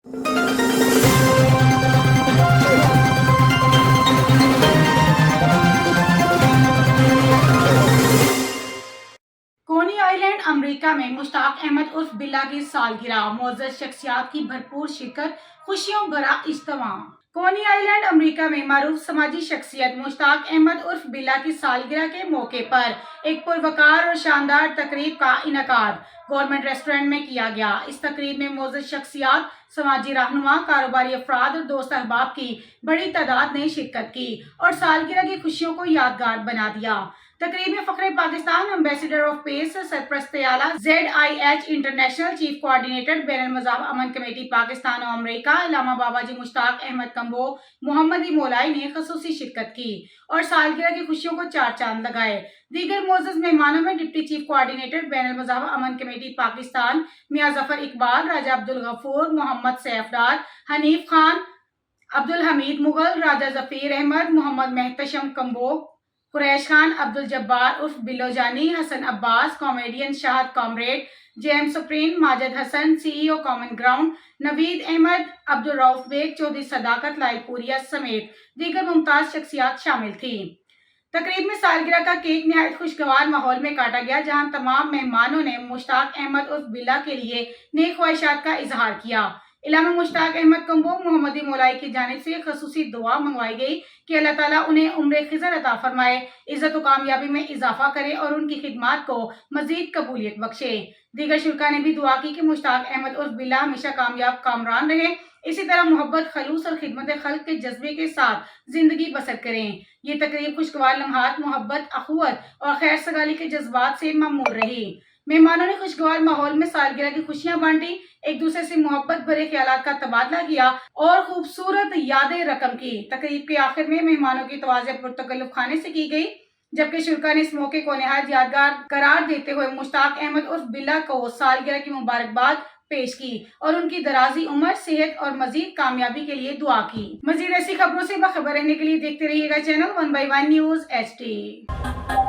کونی آئی لینڈ امریکہ میں مشتاق احمد عرف بلا کی سالگرہ، معزز شخصیات کی بھرپور شرکت، خوشیوں بھرا اجتماع۔ کونی آئی لینڈ امریکہ میں معروف سماجی شخصیت مشتاق احمد عرف بلا کی سالگرہ کے موقع پر ایک پروقار اور شاندار تقریب کا انعقاد گورنمنٹ ریسٹورنٹ میں کیا گیا۔ اس تقریب میں معزز شخصیات، سماجی رہنما، کاروباری افراد اور دوست احباب کی بڑی تعداد نے شرکت کی اور سالگرہ کی خوشیوں کو یادگار بنا دیا۔ تقریب میں فخر پاکستان، ایمبیسڈر آف پیس، سرپرست اعلیٰ ZIH انٹرنیشنل چیف کوآرڈینیٹر بین المذاہب امن کمیٹی پاکستان و امریکہ علامہ بابا جی مشتاق احمد کمبو محمدی مولائی نے خصوصی شرکت کی اور سالگرہ کی خوشیوں کو چار چاند لگائے۔ دیگر معزز مہمانوں میں ڈپٹی چیف کوآرڈینیٹر بین المذاہب امن کمیٹی پاکستان میاں ظفر اقبال، راجہ عبدالغفور، محمد سیف ڈار، حنیف خان، عبدالحمید مغل، راجہ ظفیر احمد، محمد محتشم کمبو، قریش خان، عبدالجبار عرف بلو جانی، حسن عباس، کامیڈین شاہد کامریڈ، جیمز سپرین، ماجد حسن، CEO کامن گراؤنڈ، نوید احمد، عبدالرؤف بیگ، چودھری صداقت لائل پوریا سمیت دیگر ممتاز شخصیات شامل تھیں۔ تقریب میں سالگرہ کا کیک نہایت خوشگوار ماحول میں کاٹا گیا، جہاں تمام مہمانوں نے مشتاق احمد عرف بلا کے لیے نیک خواہشات کا اظہار کیا۔ علامہ مشتاق احمد کمبو محمدی مولائی کی جانب سے خصوصی دعا منگوائی گئی کہ اللہ تعالیٰ انہیں عمر خضر عطا فرمائے، عزت و کامیابی میں اضافہ کرے اور ان کی خدمات کو مزید قبولیت بخشے۔ دیگر شرکاء نے بھی دعا کی کہ مشتاق احمد عرف بلا ہمیشہ کامیاب کامران رہیں، اسی طرح محبت، خلوص اور خدمت خلق کے جذبے کے ساتھ زندگی بسر کریں۔ یہ تقریب خوشگوار لمحات، محبت، اخوت اور خیر سگالی کے جذبات سے معمور رہی۔ مہمانوں نے خوشگوار ماحول میں سالگرہ کی خوشیاں بانٹی، ایک دوسرے سے محبت بھرے خیالات کا تبادلہ کیا اور خوبصورت یادیں رقم کی۔ تقریب کے آخر میں مہمانوں کی توازیع پرتکلف کھانے سے کی گئی، جبکہ شرکاء نے اس موقع کو نہایت یادگار قرار دیتے ہوئے مشتاق احمد عرف بلا کو سالگرہ کی مبارکباد پیش کی اور ان کی درازی عمر، صحت اور مزید کامیابی کے لیے دعا کی۔ مزید ایسی خبروں سے باخبر رہنے کے لیے دیکھتے رہیے گا چینل 1/1 نیوز HD۔